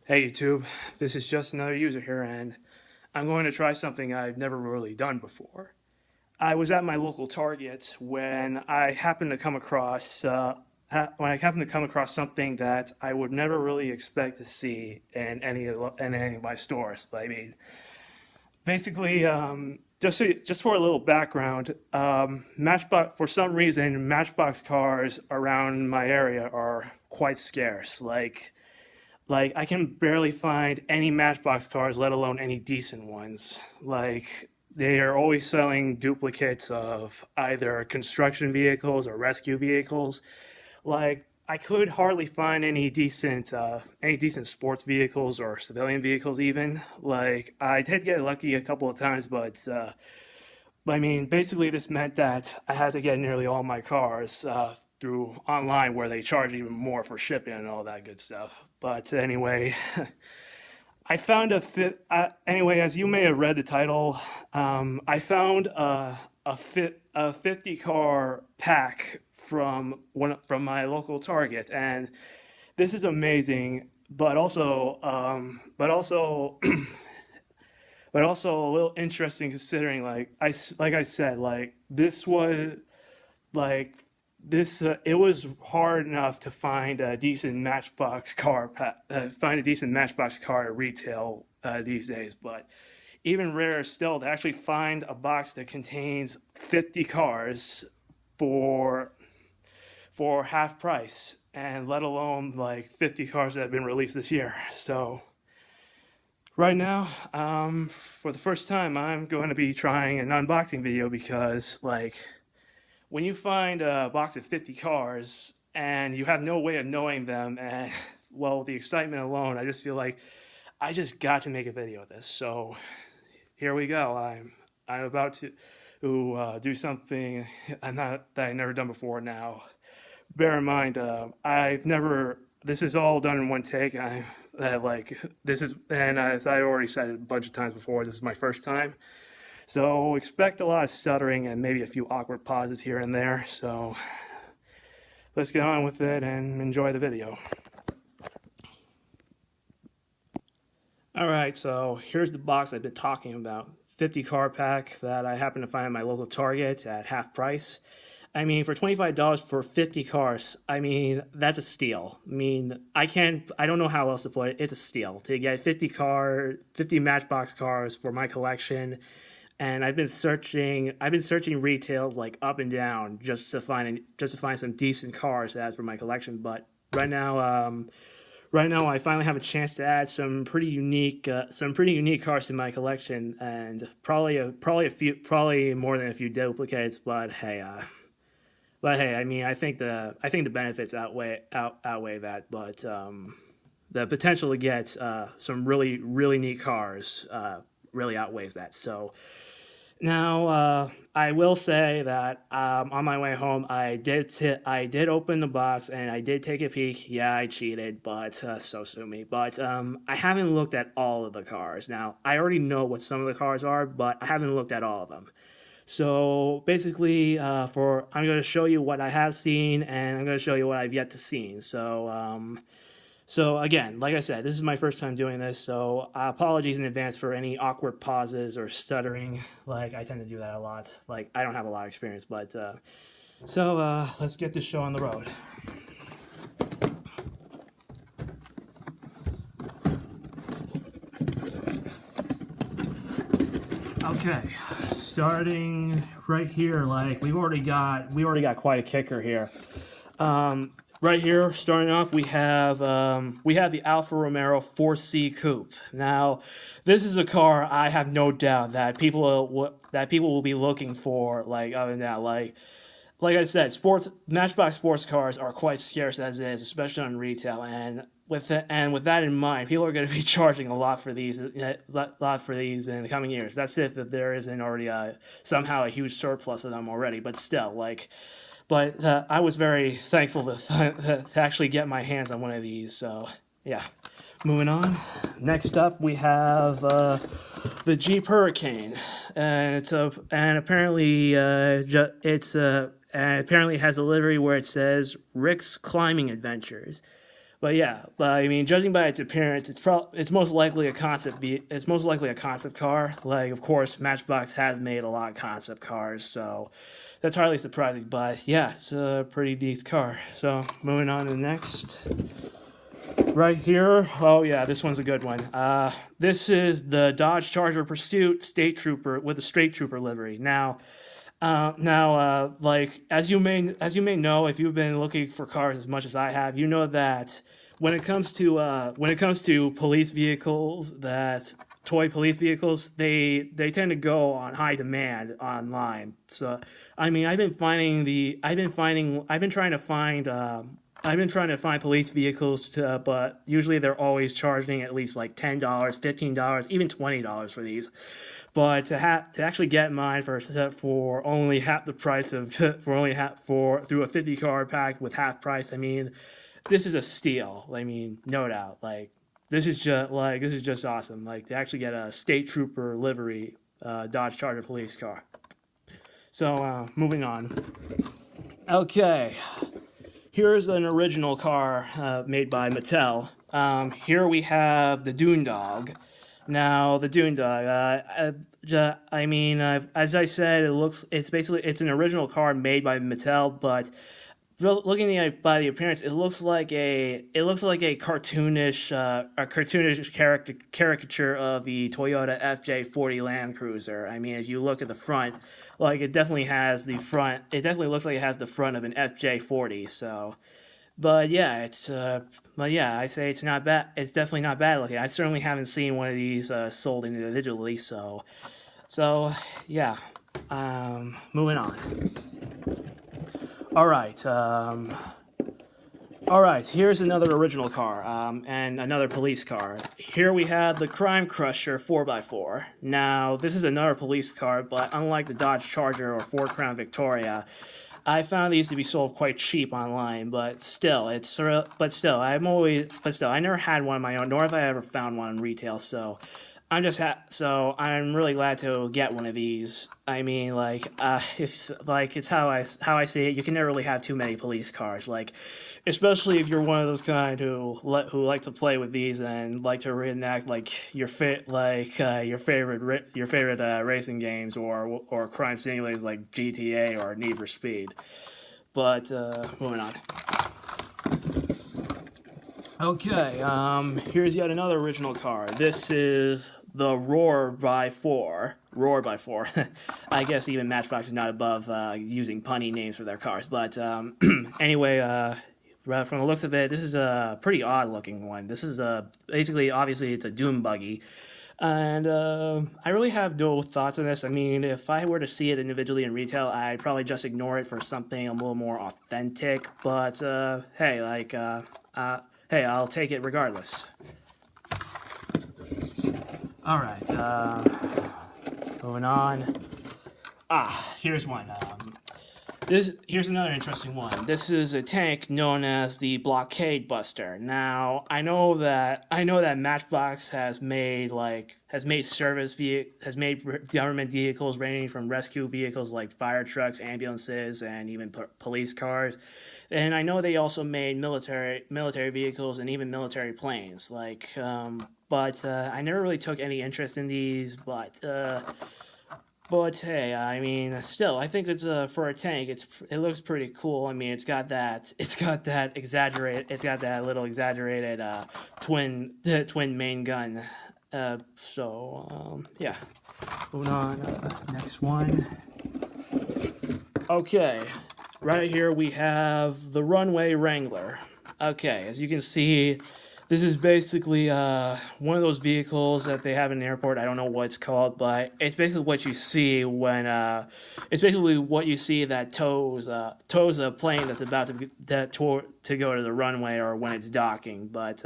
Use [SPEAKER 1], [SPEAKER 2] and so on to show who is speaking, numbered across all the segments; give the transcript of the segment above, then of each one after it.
[SPEAKER 1] Hey YouTube, this is just another user here, and I'm going to try something I've never really done before. I was at my local Target when I happened to come across something that I would never really expect to see in any of my stores. But I mean, basically, just for a little background, Matchbox for some reason Matchbox cars around my area are quite scarce. Like I can barely find any Matchbox cars, let alone any decent ones. Like they are always selling duplicates of either construction vehicles or rescue vehicles. Like I could hardly find any decent sports vehicles or civilian vehicles even. Like I did get lucky a couple of times, but I mean, basically, this meant that I had to get nearly all my cars through online, where they charge even more for shipping and all that good stuff. But anyway, I found a fit. Anyway, as you may have read the title, I found a 50 car pack from my local Target, and this is amazing. But also a little interesting considering like I said, like it was hard enough to find a decent Matchbox car at retail these days, but even rarer still to actually find a box that contains 50 cars for half price, and let alone like 50 cars that have been released this year. So right now, for the first time, I'm going to be trying an unboxing video because, like, when you find a box of 50 cars and you have no way of knowing them, and, well, the excitement alone, I just feel like I just got to make a video of this. So here we go. I'm about to do something that I've never done before now. Bear in mind, I've never. This is all done in one take. And as I already said a bunch of times before, this is my first time. So expect a lot of stuttering and maybe a few awkward pauses here and there. So let's get on with it and enjoy the video. All right, so here's the box I've been talking about. 50 car pack that I happen to find at my local Target at half price. I mean, for $25 for 50 cars, I mean, that's a steal. I mean, I don't know how else to put it. It's a steal to get 50 Matchbox cars for my collection. And I've been searching retails like up and down just to find some decent cars to add for my collection. But right now I finally have a chance to add some pretty unique cars to my collection, and probably more than a few duplicates. But hey, I mean, I think the benefits outweigh that. But the potential to get some really neat cars really outweighs that. So now, I will say that on my way home, I did open the box and I did take a peek. Yeah, I cheated, but so sue me. But I haven't looked at all of the cars. Now, I already know what some of the cars are, but I haven't looked at all of them. So basically, I'm going to show you what I have seen, and I'm going to show you what I've yet to see. So again, like I said, this is my first time doing this, so apologies in advance for any awkward pauses or stuttering. Like I tend to do that a lot. Like I don't have a lot of experience, but let's get this show on the road. Okay, starting right here, like we already got quite a kicker here. Right here, starting off, we have the Alfa Romero 4C Coupe. Now, this is a car I have no doubt that people will be looking for. Like other than that, like I said, Matchbox sports cars are quite scarce as is, especially on retail. And with that in mind, people are going to be charging a lot for these in the coming years. That's if there isn't already somehow a huge surplus of them already. But still, but I was very thankful to actually get my hands on one of these. So yeah, moving on. Next up, we have the Jeep Hurricane, and apparently it has a livery where it says Rick's Climbing Adventures. But yeah, but I mean, judging by its appearance, it's most likely a it's most likely a concept car. Like, of course, Matchbox has made a lot of concept cars, so that's hardly surprising. But yeah, it's a pretty decent car. So moving on to the next. Right here, oh yeah, this one's a good one. This is the Dodge Charger Pursuit State Trooper with a State Trooper livery. Like as you may know, if you've been looking for cars as much as I have, you know that when it comes to police vehicles, that toy police vehicles, they tend to go on high demand online. So I mean, I've been trying to find police vehicles, but usually they're always charging at least like $10, $15, even $20 for these. But to actually get mine for only half the price of for only half for through a 50 card pack with half price, I mean, this is a steal. I mean, no doubt. Like this is just awesome. Like to actually get a state trooper livery Dodge Charger police car. So moving on. Okay, here's an original car made by Mattel. Here we have the Dune Dog. Now, the Dune Dog. As I said, it's an original car made by Mattel, but looking at it by the appearance, it looks like a cartoonish caricature of the Toyota FJ40 Land Cruiser. I mean, if you look at the front, like it definitely has the front. It definitely looks like it has the front of an FJ40. So. But yeah, I say it's not bad. It's definitely not bad looking. I certainly haven't seen one of these sold individually. So yeah. Moving on. All right. All right. Here's another original car, and another police car. Here we have the Crime Crusher 4x4. Now, this is another police car, but unlike the Dodge Charger or Ford Crown Victoria, I found these to be sold quite cheap online, but still, I never had one of my own, nor have I ever found one in retail. So, I'm really glad to get one of these. I mean, if it's how I see it, you can never really have too many police cars. Like, especially if you're one of those kind who like to play with these and like to reenact like your favorite racing games or crime simulators like GTA or Need for Speed. But moving on. Okay, here's yet another original car. This is the Roar by 4. Roar by 4. I guess even Matchbox is not above using punny names for their cars. But anyway, from the looks of it, this is a pretty odd looking one. This is obviously it's a dune buggy. And I really have no thoughts on this. I mean, if I were to see it individually in retail, I'd probably just ignore it for something a little more authentic. But hey, I'll take it regardless. All right, moving on. Here's one. Here's another interesting one. This is a tank known as the Blockade Buster. Now, I know that Matchbox has made government vehicles ranging from rescue vehicles like fire trucks, ambulances, and even police cars. And I know they also made military vehicles and even military planes. But I never really took any interest in these. But hey, I mean, still, I think it's for a tank. It looks pretty cool. I mean, it's got that little exaggerated twin main gun. Yeah. Moving on, next one. Okay, right here we have the Runway Wrangler. Okay, as you can see, this is basically one of those vehicles that they have in the airport. I don't know what it's called, but it's basically what you see that tows a plane that's about to go to the runway or when it's docking. But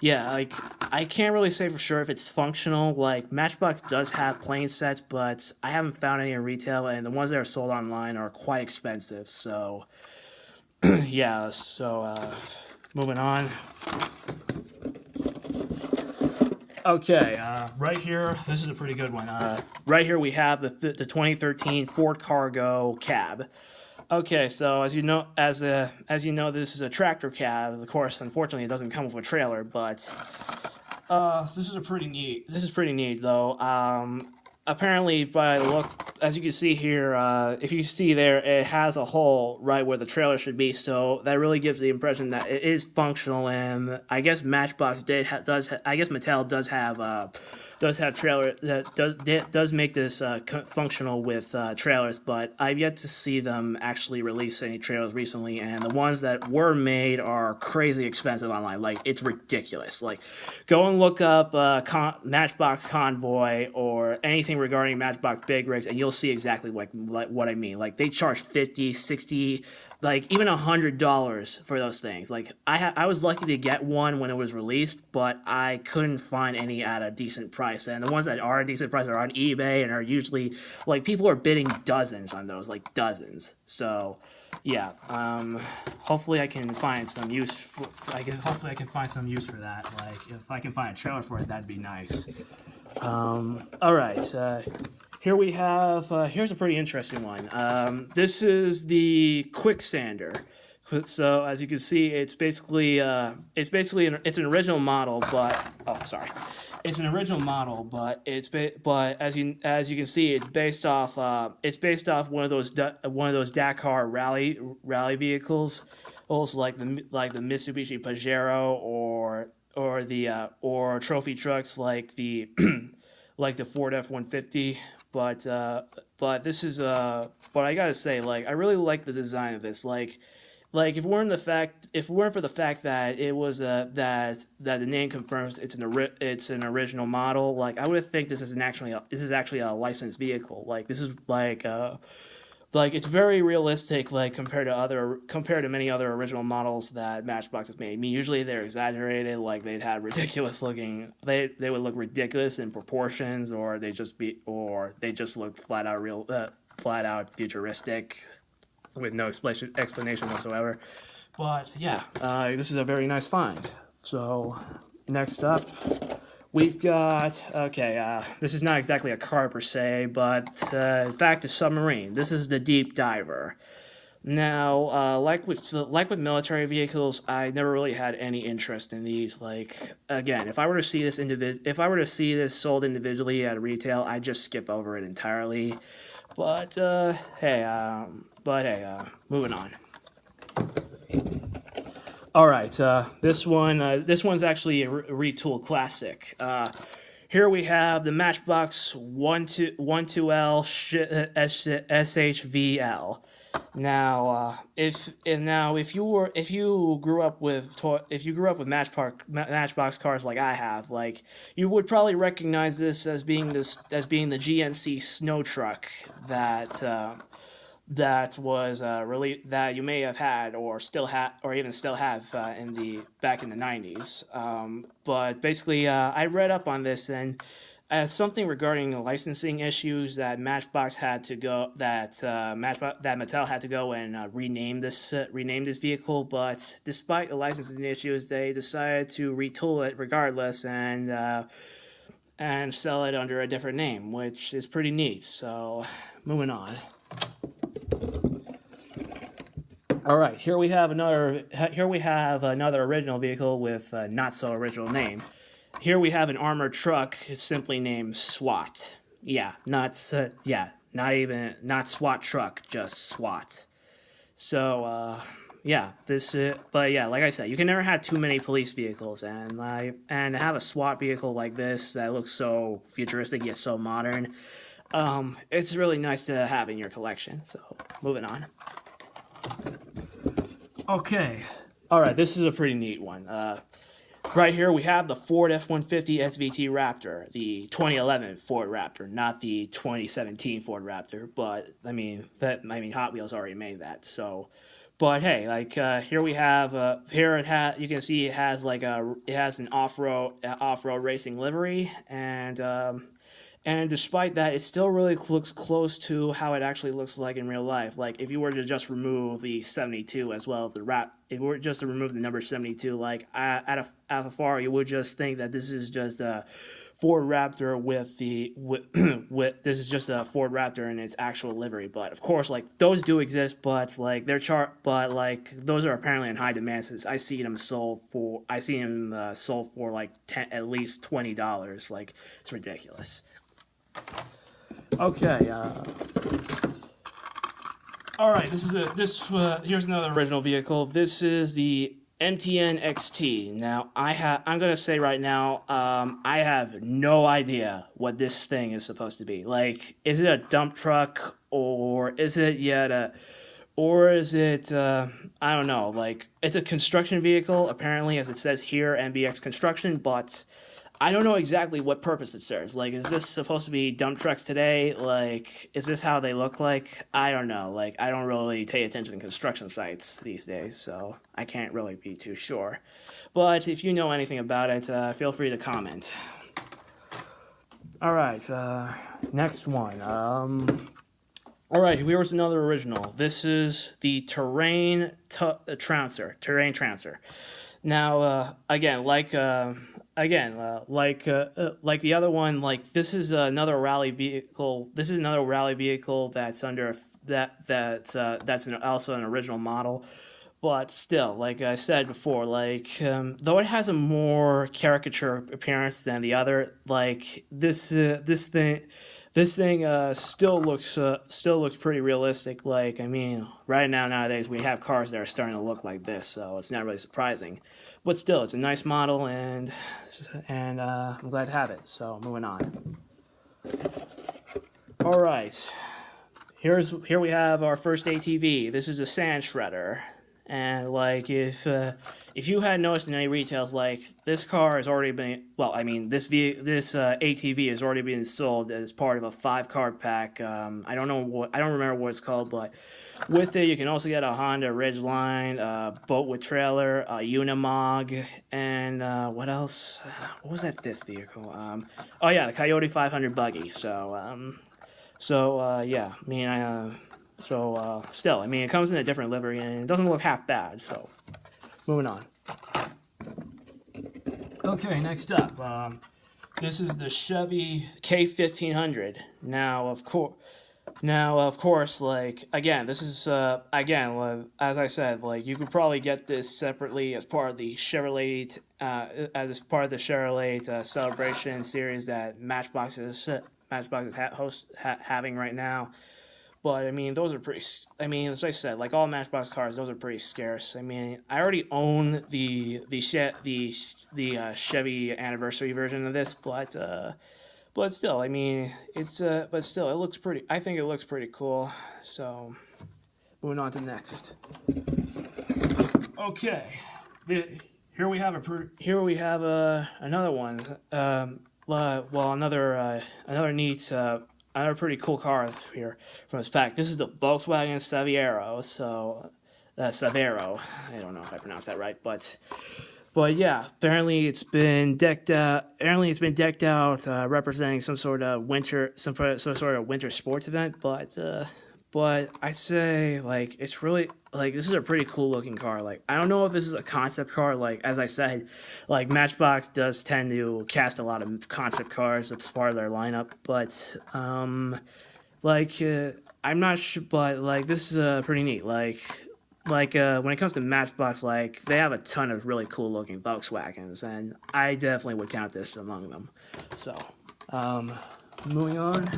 [SPEAKER 1] yeah, like I can't really say for sure if it's functional. Like Matchbox does have plane sets, but I haven't found any in retail, and the ones that are sold online are quite expensive. So yeah, moving on. Okay, right here, this is a pretty good one. Right here we have the 2013 Ford Cargo cab. Okay, so as you know, this is a tractor cab. Of course, unfortunately, it doesn't come with a trailer, but this is a pretty neat. This is pretty neat, though. Apparently, by the look, as you can see here, if you see there, it has a hole right where the trailer should be. So that really gives the impression that it is functional. And I guess Matchbox I guess Mattel does have trailer that does make this functional with trailers, but I've yet to see them actually release any trailers recently, and the ones that were made are crazy expensive online. Like, it's ridiculous. Like, go and look up Matchbox Convoy or anything regarding Matchbox Big Rigs, and you'll see exactly like what I mean. Like, they charge 50, 60, like even $100 for those things. Like, I was lucky to get one when it was released, but I couldn't find any at a decent price. And the ones that are a decent price are on eBay and are usually like people are bidding dozens on those, like dozens. So yeah, hopefully I can find some use. Hopefully I can find some use for that. Like if I can find a trailer for it, that'd be nice. All right. Here we have. Here's a pretty interesting one. This is the Quick Sander. So as you can see, it's an original model, but it's an original model, but but as you can see, it's based off one of those Dakar rally vehicles, also like the Mitsubishi Pajero or trophy trucks like the like the Ford F-150. But this is but I gotta say, like, I really like the design of this. Like if it weren't for the fact that it was that the name confirms it's an original model, like I would think this is actually a licensed vehicle. Like this is like it's very realistic, like compared to many other original models that Matchbox has made. I mean, usually they're exaggerated, like they would look ridiculous in proportions, or they just look flat out futuristic with no explanation whatsoever. But yeah, this is a very nice find. So next up, we've got this is not exactly a car per se, but in fact a submarine. This is the Deep Diver. Now, like with military vehicles, I never really had any interest in these. Like again, if I were to see this sold individually at retail, I'd just skip over it entirely. But moving on. All right, this one's actually a retool classic. Here we have the Matchbox 12L SHVL. Now, if you grew up with Matchbox cars like I have, like you would probably recognize this as being the GMC snow truck that was really that you may have had or even still have back in the 90s. But basically, I read up on this, and something regarding the licensing issues that Matchbox had to go that Mattel had to go and rename this vehicle. But despite the licensing issues, they decided to retool it regardless and sell it under a different name, which is pretty neat. So moving on. All right, here we have another original vehicle with a not so original name. Here we have an armored truck simply named SWAT. Not SWAT truck, just SWAT. So like I said, you can never have too many police vehicles, and to have a SWAT vehicle like this that looks so futuristic yet so modern, it's really nice to have in your collection. So moving on. Okay, all right, this is a pretty neat one. Right here we have the Ford F-150 SVT Raptor, the 2011 Ford Raptor, not the 2017 Ford Raptor. But Hot Wheels already made that. So, but hey, like here we have you can see it has an off-road racing livery, and despite that, it still really looks close to how it actually looks like in real life. Like, if you were to just remove the 72 as well as if you were just to remove the number 72, like, at afar, you would just think that this is just a Ford Raptor with the with this is just a Ford Raptor in its actual livery. But of course, like those do exist, but like but like those are apparently in high demand since I see them sold for like at least $20. Like it's ridiculous. Okay. All right. Here's another original vehicle. This is the MTN XT. Now, I'm gonna say right now, I have no idea what this thing is supposed to be. Like, is it a dump truck or is it I don't know. Like, it's a construction vehicle apparently, as it says here, MBX Construction, but I don't know exactly what purpose it serves. Like, is this supposed to be dump trucks today? Like, is this how they look like? I don't know. Like, I don't really pay attention to construction sites these days, so I can't really be too sure. But if you know anything about it, feel free to comment. All right, next one. All right, here's another original. This is the Trouncer. Terrain Trouncer. Now, like the other one, like this is another rally vehicle. This is another rally vehicle that's also an original model. But still, like I said before, like though it has a more caricature appearance than the other, like this thing still looks pretty realistic. Like, I mean, right now nowadays we have cars that are starting to look like this, so it's not really surprising. But still, it's a nice model, and I'm glad to have it. So moving on. All right, here we have our first ATV. This is a sand shredder, and like if you had noticed in any retails, like this car has already been this ATV has already been sold as part of a 5-car pack. I don't remember what it's called, but with it you can also get a Honda Ridgeline, boat with trailer, a Unimog, and what else? What was that 5th vehicle? The Coyote 500 buggy. Still, I mean, it comes in a different livery and it doesn't look half bad. So, moving on. Okay, next up, this is the Chevy K1500. Now, of course, like again, this is as I said, like you could probably get this separately as part of the Chevrolet, celebration series that Matchbox is having right now. But I mean, those are pretty. I mean, as I said, like all Matchbox cars, those are pretty scarce. I mean, I already own the Chevy anniversary version of this, but still, I mean, it looks pretty. I think it looks pretty cool. So, moving on to next. Okay, here we have another one. Another pretty cool car here from this pack. This is the Volkswagen Savero. So, Savero. I don't know if I pronounced that right, but yeah. Apparently, it's been decked out. Representing some sort of winter sports event. But I say, like, it's really, like, this is a pretty cool looking car. Like, I don't know if this is a concept car. Like, as I said, like, Matchbox does tend to cast a lot of concept cars as part of their lineup. But, I'm not sure, but, like, this is pretty neat. When it comes to Matchbox, like, they have a ton of really cool looking Volkswagens, and I definitely would count this among them. So, moving on.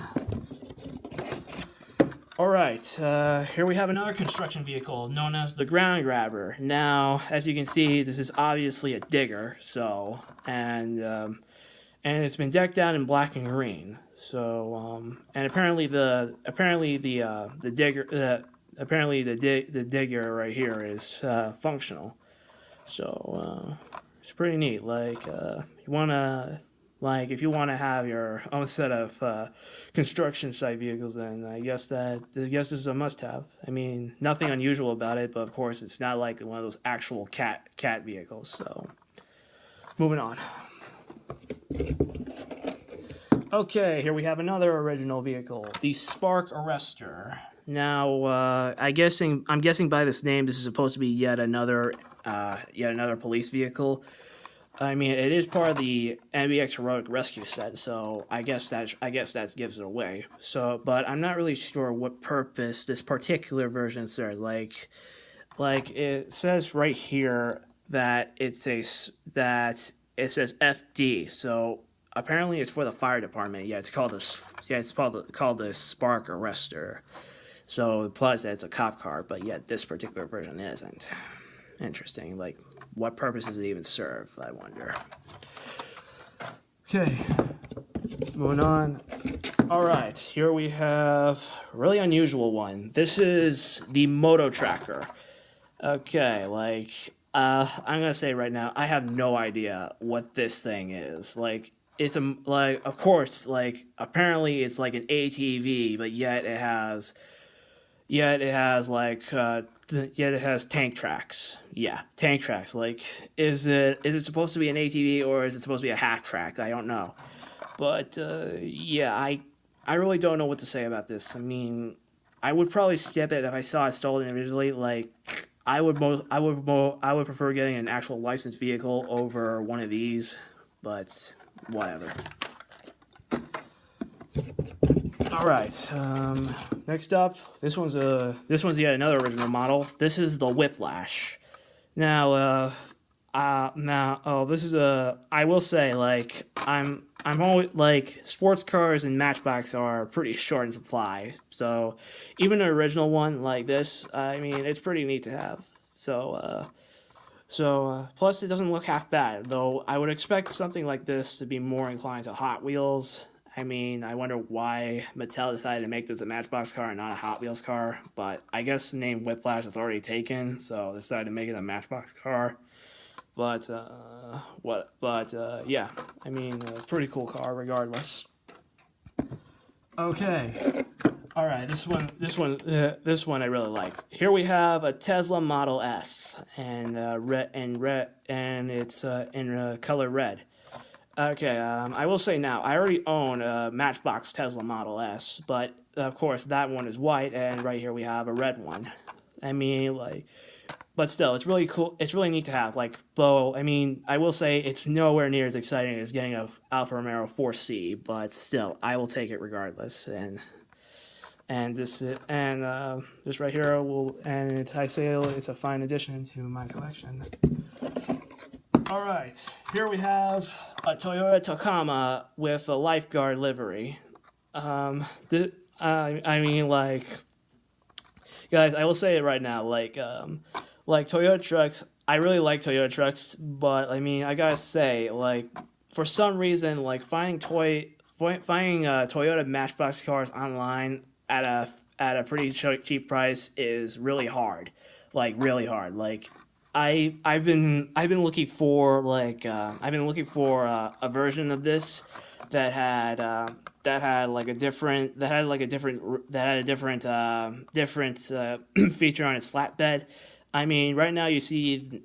[SPEAKER 1] Alright, here we have another construction vehicle known as the Ground Grabber. Now, as you can see, this is obviously a digger, so, and it's been decked out in black and green. So, and apparently the digger right here is functional. So, it's pretty neat. If you want to have your own set of construction site vehicles, then I guess this is a must-have. I mean, nothing unusual about it, but of course, it's not like one of those actual cat vehicles. So, moving on. Okay, here we have another original vehicle, the Spark Arrestor. Now, I'm guessing by this name, this is supposed to be yet another police vehicle.
[SPEAKER 2] I mean, it is part of the MBX Heroic Rescue set, so I guess that gives it away. So, but I'm not really sure what purpose this particular version serves. Like it says right here that that it says FD. So apparently it's for the fire department. Yeah, it's called the Spark Arrestor. So plus that it's a cop car, but yet this particular version isn't. Interesting. Like, what purpose does it even serve? I wonder. Okay, moving on. All right, here we have a really unusual one. This is the Moto Tracker. Okay, I'm gonna say right now, I have no idea what this thing is. Of course, apparently it's like an ATV, but yet it has tank tracks. Yeah, tank tracks. Like, is it supposed to be an ATV or is it supposed to be a half track? I don't know. But yeah, I really don't know what to say about this. I mean, I would probably skip it if I saw it stolen individually. Like, I would prefer getting an actual licensed vehicle over one of these. But whatever. All right. Next up, this one's yet another original model. This is the Whiplash. This is a. I will say, I'm always like sports cars and Matchbox are pretty short in supply. So even an original one like this, I mean, it's pretty neat to have. Plus it doesn't look half bad. Though I would expect something like this to be more inclined to Hot Wheels. I mean, I wonder why Mattel decided to make this a Matchbox car and not a Hot Wheels car. But I guess the name Whiplash is already taken, so they decided to make it a Matchbox car. But yeah, I mean, pretty cool car regardless. Okay, all right, this one I really like. Here we have a Tesla Model S, and and it's in color red. Okay, I will say now, I already own a Matchbox Tesla Model S, but of course that one is white, and right here we have a red one. I mean, but still, it's really cool. It's really neat to have. I mean, I will say it's nowhere near as exciting as getting a Alfa Romeo 4C, but still, I will take it regardless. This right here I say it's a fine addition to my collection. All right, here we have a Toyota Tacoma with a lifeguard livery. I mean, guys, I will say it right now, like Toyota trucks. I really like Toyota trucks, but I mean, I gotta say, for some reason, finding Toyota Matchbox cars online at a pretty cheap price is really hard, really hard. I've been looking for a version of this that had a different feature on its flatbed. I mean, right now you see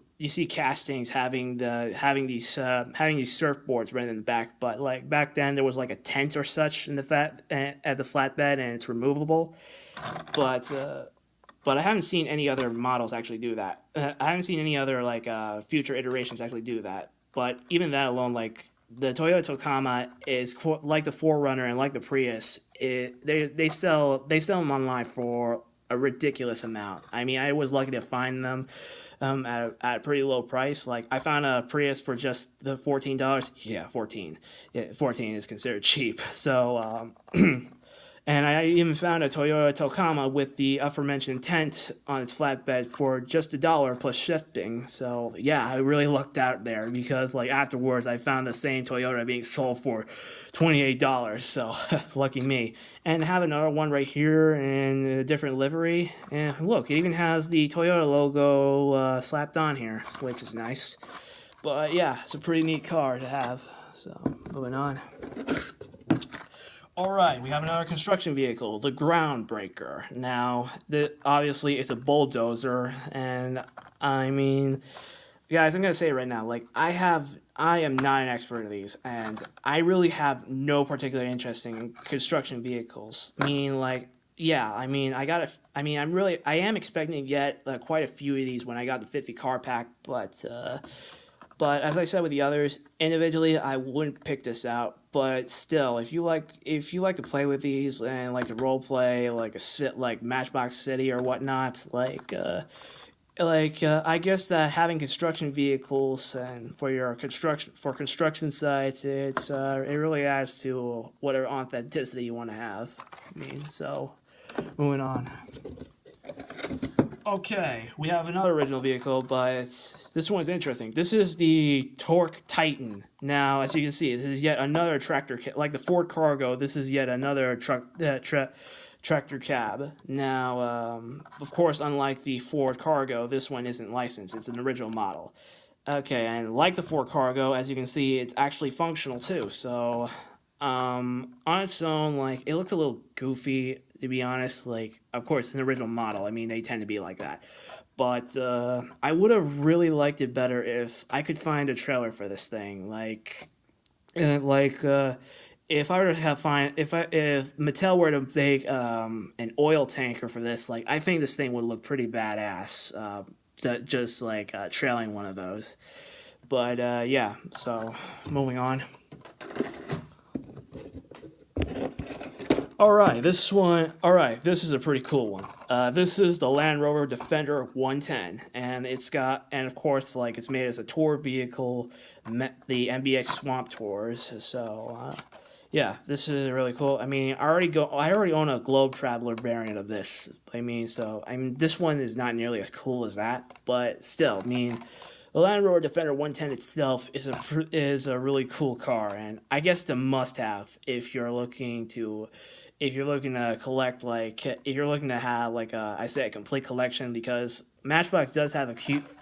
[SPEAKER 2] castings having these surfboards right in the back, but back then there was a tent or such in at the flatbed, and it's removable. But I haven't seen any other models actually do that. I haven't seen any other future iterations actually do that. But even that alone, the Toyota Tacoma is like the 4Runner and like the Prius. They sell them online for a ridiculous amount. I mean, I was lucky to find them at a pretty low price. I found a Prius for just the $14. Yeah, 14. Yeah, 14 is considered cheap. So. And I even found a Toyota Tacoma with the aforementioned tent on its flatbed for just $1 plus shipping. So yeah, I really lucked out there because afterwards I found the same Toyota being sold for $28. So lucky me. And I have another one right here in a different livery. And look, it even has the Toyota logo slapped on here, which is nice. But yeah, it's a pretty neat car to have. So moving on. All right, we have another construction vehicle, the Groundbreaker. Now, obviously, it's a bulldozer, and I mean, guys, I'm gonna say it right now. I am not an expert in these, and I really have no particular interest in construction vehicles. Yeah, I mean, I am expecting to get quite a few of these when I got the 50 car pack, but But as I said with the others, individually I wouldn't pick this out. But still, if you like to play with these and like to role play like like Matchbox City or whatnot, I guess that having construction vehicles and for construction sites, it really adds to whatever authenticity you want to have. I mean, so moving on. Okay, we have another original vehicle, but this one's interesting. This is the Torque Titan. Now, as you can see, this is yet another tractor like the Ford Cargo. This is yet another tractor cab. Now, of course, unlike the Ford Cargo, this one isn't licensed. It's an original model. Okay, and like the Ford Cargo, as you can see, it's actually functional too. So, on its own, like, it looks a little goofy, to be honest. Like, of course, it's an original model. I mean, they tend to be like that. But I would have really liked it better if I could find a trailer for this thing. If I were to if Mattel were to make an oil tanker for this, like, I think this thing would look pretty badass. Just like trailing one of those. But yeah, so moving on. All right, this is a pretty cool one. This is the Land Rover Defender 110, and of course, like, it's made as a tour vehicle, the MBX Swamp Tours. So, yeah, this is really cool. I mean, I already own a Globe Traveler variant of this. This one is not nearly as cool as that, but still, I mean, the Land Rover Defender 110 itself is a really cool car, and I guess the must-have if you're looking to collect, like, if you're looking to have, like, a complete collection, because Matchbox does have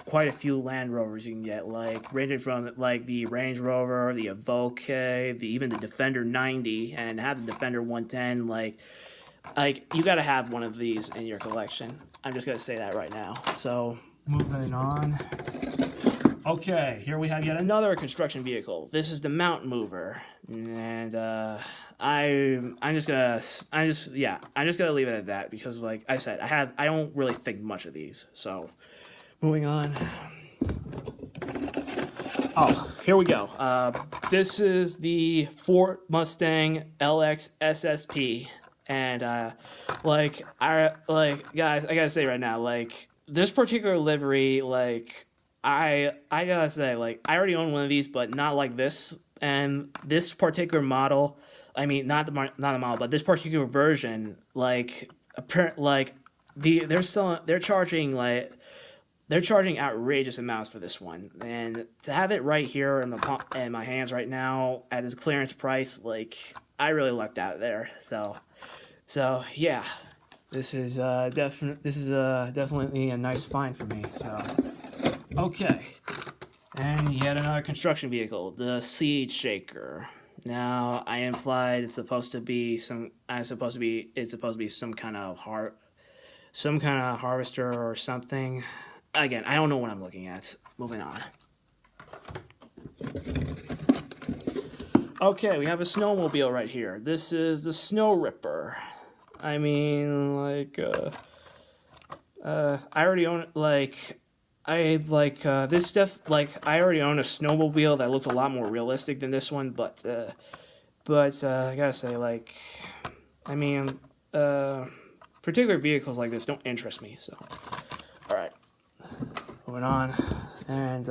[SPEAKER 2] quite a few Land Rovers you can get, like, ranging from, like, the Range Rover, the Evoque, even the Defender 90, and have the Defender 110, like, you gotta have one of these in your collection. I'm just gonna say that right now. So, moving on. Okay, here we have yet another construction vehicle. This is the Mountain Mover, and I'm just gonna leave it at that because, like I said, I don't really think much of these. So, moving on. Oh, here we go. This is the Ford Mustang LX SSP, and guys, I gotta say right now, like, this particular livery, like, I gotta say, like, I already own one of these, but not like this. And this particular model, I mean, not the model, but this particular version, like, they're charging outrageous amounts for this one, and to have it right here in my hands right now at its clearance price, like, I really lucked out there. So yeah, this is definitely a nice find for me. So. Okay, and yet another construction vehicle, the Seed Shaker. Now, I implied it's supposed to be some kind of harvester or something. Again, I don't know what I'm looking at. Moving on. Okay, we have a snowmobile right here. This is the Snow Ripper. I mean, like, I already own it, like. This stuff, like, I already own a snowmobile that looks a lot more realistic than this one, but I gotta say, like, I mean, particular vehicles like this don't interest me, so, alright, moving on, and,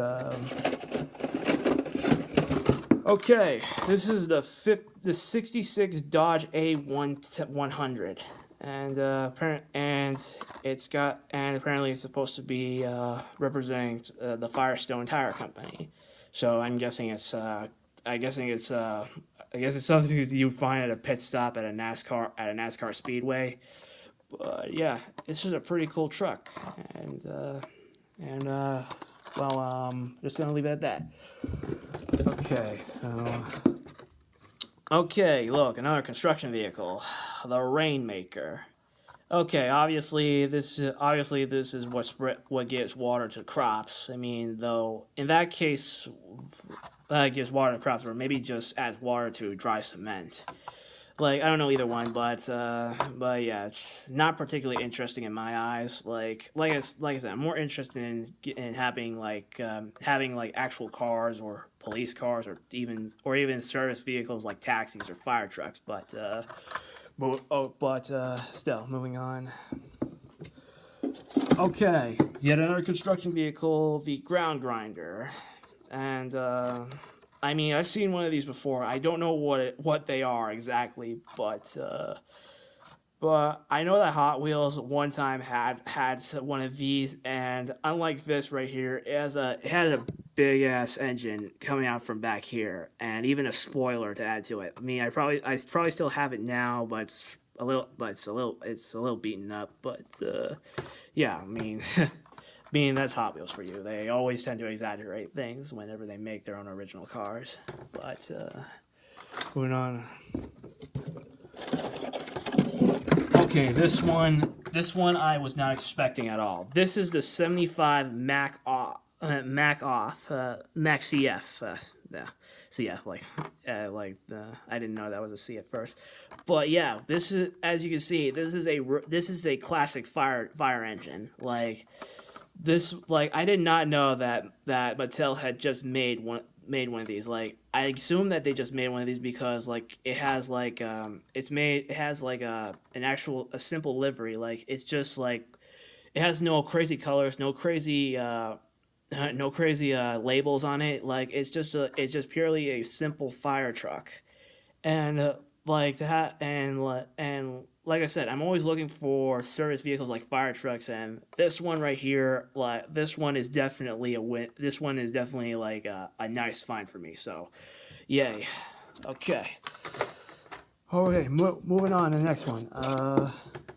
[SPEAKER 2] okay, this is the 66 Dodge A100. And apparently it's supposed to be representing the Firestone Tire Company. So I'm guessing it's something you find at a pit stop at a NASCAR speedway. But yeah, this is a pretty cool truck, and just gonna leave it at that. Okay, look, another construction vehicle, the Rainmaker. Okay, obviously this is what gives water to crops. I mean, though, in that case, gives water to crops, or maybe just adds water to dry cement. Like I don't know either one, but yeah, it's not particularly interesting in my eyes. Like I said, I'm more interested in having like actual cars or police cars or even service vehicles like taxis or fire trucks. Still moving on. Okay, yet another construction vehicle, the ground grinder, and I mean I've seen one of these before. I don't know what they are exactly, but I know that Hot Wheels one time had one of these, and unlike this right here, it had a big ass engine coming out from back here, and even a spoiler to add to it. I mean, I probably still have it now, but it's a little beaten up. But yeah, I mean, being that's Hot Wheels for you. They always tend to exaggerate things whenever they make their own original cars. But moving on. Okay, this one I was not expecting at all. This is the 75 Mac CF. Yeah, CF I didn't know that was a C at first, but yeah, this is as you can see, this is a classic fire engine. I did not know that Mattel had just made one of these. Like I assume that they just made one of these because like it has like it has like a simple livery. Like it's just like it has no crazy colors, no crazy labels on it. Like it's just purely a simple fire truck. And like to have and like I said, I'm always looking for service vehicles like fire trucks, and this one right here, like this one is definitely a win. This one is definitely like a nice find for me. So, yay. Okay. Okay, moving on to the next one.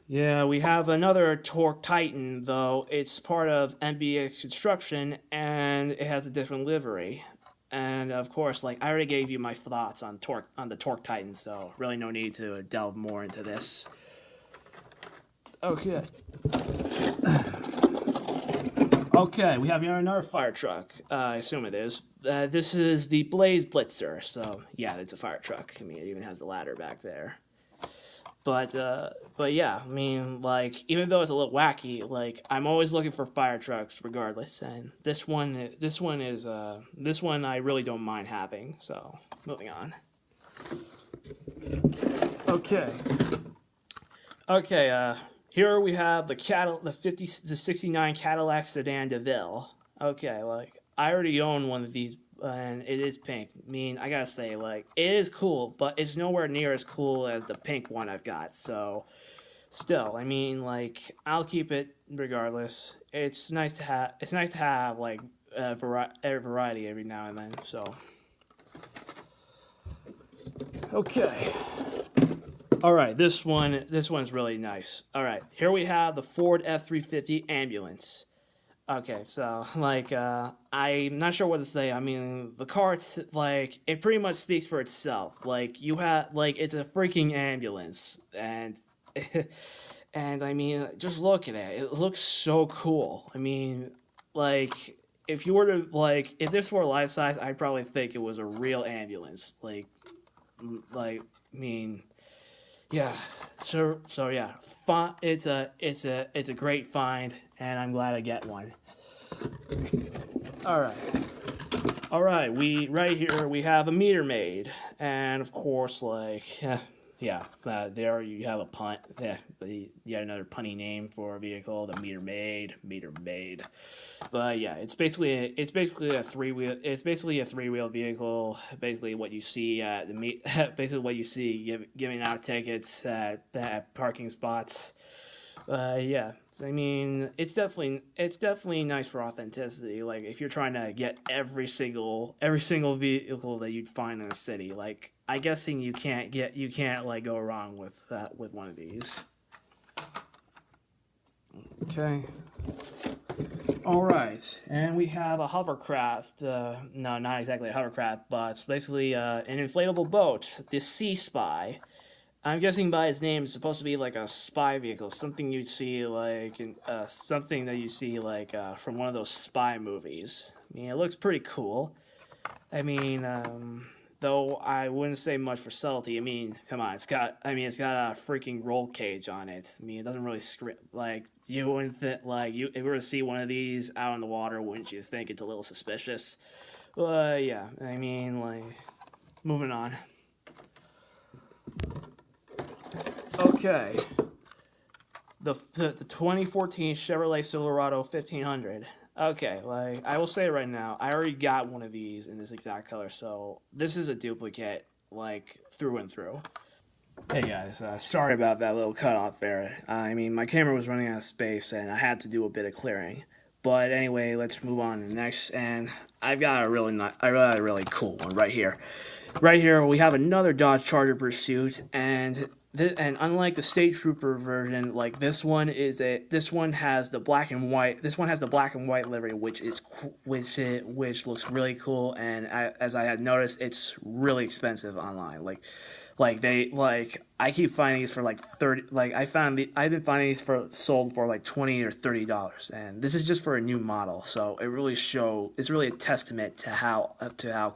[SPEAKER 2] Yeah, we have another Torque Titan, though it's part of MBX Construction, and it has a different livery. And of course, like I already gave you my thoughts on the Torque Titan, so really no need to delve more into this. Okay. Okay, we have here another fire truck. I assume it is. This is the Blaze Blitzer. So yeah, it's a fire truck. I mean, it even has the ladder back there. But yeah, I mean, like even though it's a little wacky, like I'm always looking for fire trucks regardless. And this one I really don't mind having. So moving on. Okay. Okay. Here we have the 69 Cadillac Sedan DeVille. Okay, like I already own one of these, and it is pink. I mean, I gotta say, like it is cool, but it's nowhere near as cool as the pink one I've got. So, still, I mean, like I'll keep it regardless. It's nice to have. It's nice to have like a variety every now and then. So, okay. All right, this one's really nice. All right, here we have the Ford F-350 ambulance. Okay, so like I'm not sure what to say. I mean, the car it's like it pretty much speaks for itself. Like you have like it's a freaking ambulance, and and I mean just look at it. It looks so cool. I mean, like if you were to if this were life size, I'd probably think it was a real ambulance. I mean yeah. So yeah, it's a great find, and I'm glad I get one. All right. All right, right here we have a meter maid, and of course, there you have a punt. Yeah, yet another punny name for a vehicle, the meter maid. But yeah, it's basically a three wheel vehicle. Basically, what you see at basically what you see giving out tickets at parking spots. Yeah, I mean, it's definitely nice for authenticity. Like if you're trying to get every single vehicle that you'd find in a city, like I guessing you can't like go wrong with one of these. Okay. All right, and we have a hovercraft. No, not exactly a hovercraft, but it's basically an inflatable boat, the Sea Spy. I'm guessing by its name, it's supposed to be like a spy vehicle, something you'd see something that you see from one of those spy movies. I mean, it looks pretty cool. I mean, though I wouldn't say much for subtlety. I mean, come on, it's got a freaking roll cage on it. I mean, it doesn't really script like you wouldn't think like you if you were to see one of these out in the water, wouldn't you think it's a little suspicious? Yeah, I mean, like, moving on. Okay, the 2014 Chevrolet Silverado 1500. Okay, like I will say right now, I already got one of these in this exact color, so this is a duplicate, like through and through. Hey guys, sorry about that little cutoff there. I mean, my camera was running out of space, and I had to do a bit of clearing. But anyway, let's move on to the next, and I've got a really cool one right here. Right here, we have another Dodge Charger Pursuit, and unlike the State Trooper version, like this one has the black and white. This one has the black and white livery, which looks really cool. And as I had noticed, it's really expensive online. I keep finding these for like 30. I've been finding these for sold for like $20 or $30, and this is just for a new model. So it's really a testament to how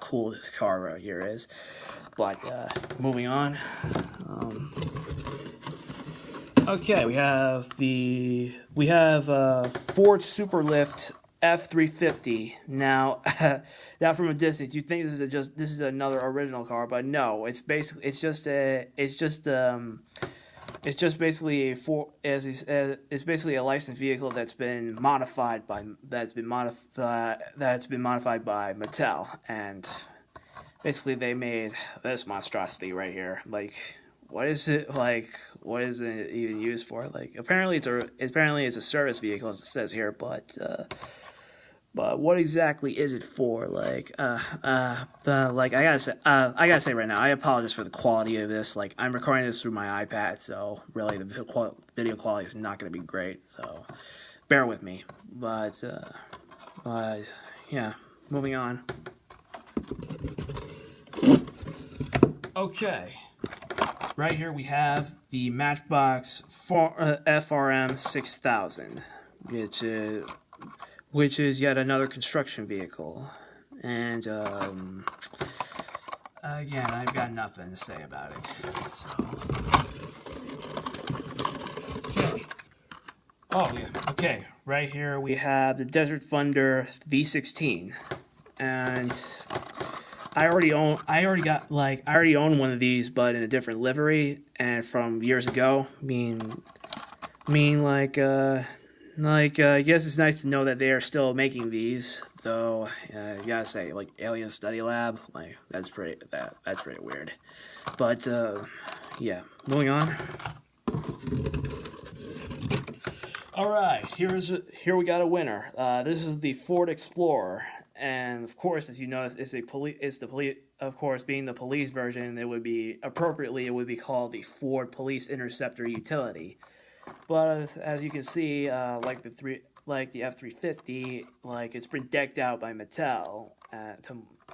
[SPEAKER 2] cool this car right here is. But moving on. Okay, we have Ford Superlift F350. Now, now from a distance, you think this is another original car, but no, it's basically it's just basically it's basically a licensed vehicle that's been modified by Mattel, and basically they made this monstrosity right here. Like, what is it like? What is it even used for? Like, apparently it's a service vehicle, as it says here, but what exactly is it for? Like, I gotta say right now, I apologize for the quality of this. Like, I'm recording this through my iPad, so really the video quality is not gonna be great. So, bear with me. But yeah, moving on. Okay. Right here we have the Matchbox FRM 6000, which is yet another construction vehicle. And again, I've got nothing to say about it. So, okay. Oh yeah. Okay. Right here we have the Desert Thunder V16, and I already own one of these, but in a different livery and from years ago. I guess it's nice to know that they are still making these, though. You gotta say, like, Alien Study Lab, like, that's pretty weird. But yeah, moving on. All right, here we got a winner. This is the Ford Explorer. And of course, as you notice, of course, being the police version, it would be called the Ford Police Interceptor Utility. But as you can see, like the F350, like it's been decked out by Mattel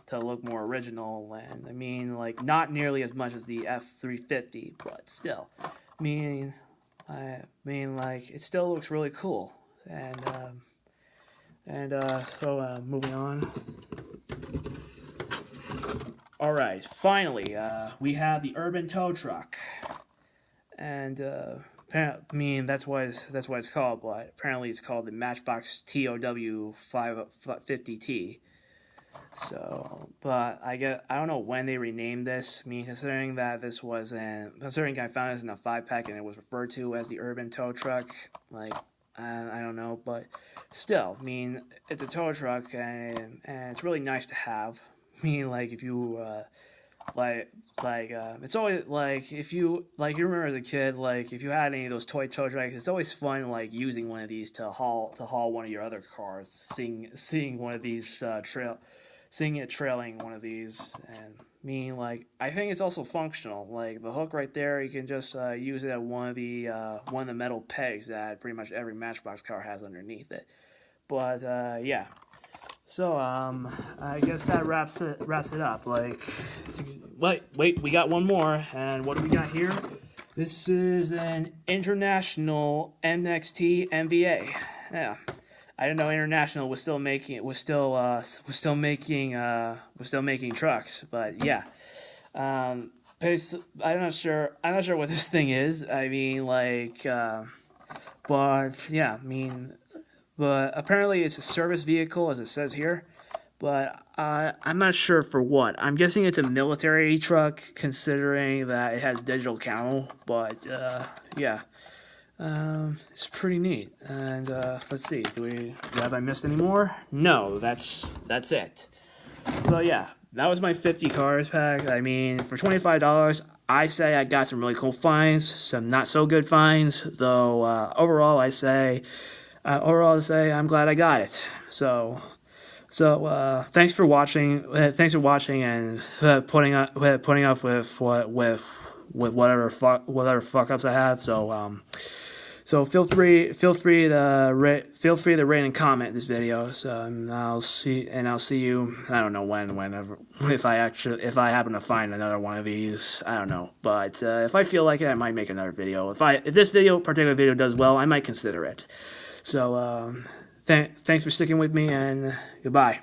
[SPEAKER 2] to look more original, and I mean, like, not nearly as much as the F350, but still, I mean, like, it still looks really cool, so moving on. All right, finally, we have the Urban Tow Truck, and that's what it's called, but apparently it's called the Matchbox TOW 550T. So, but I don't know when they renamed this. I mean, considering I found this in a 5-pack and it was referred to as the Urban Tow Truck, like, I don't know, but still, I mean, it's a tow truck, and it's really nice to have. I mean, like, if you it's always like, if you remember as a kid, like, if you had any of those toy tow trucks, it's always fun, like, using one of these to haul one of your other cars, seeing one of these seeing it trailing one of these. And I mean, like, I think it's also functional. Like, the hook right there, you can just use it at one of the metal pegs that pretty much every Matchbox car has underneath it. But yeah. So I guess that wraps it up. Like, wait, we got one more, and what do we got here? This is an International MXT MVA. Yeah. I didn't know International was still making trucks. But yeah, I'm not sure. I'm not sure what this thing is. I mean, but yeah, I mean, but apparently it's a service vehicle, as it says here. But I'm not sure for what. I'm guessing it's a military truck, considering that it has digital camo. But yeah, it's pretty neat. And let's see, have I missed any more? No, that's it. So yeah, that was my 50 cars pack. I mean, for $25, I say I got some really cool finds, some not so good finds. Though overall, I say I'm glad I got it. So thanks for watching. Thanks for watching and putting up with whatever fuck ups I have. So feel free to rate and comment this video. So I'll see you. I don't know whenever, if I happen to find another one of these. I don't know, but if I feel like it, I might make another video. If this particular video does well, I might consider it. So thanks for sticking with me, and goodbye.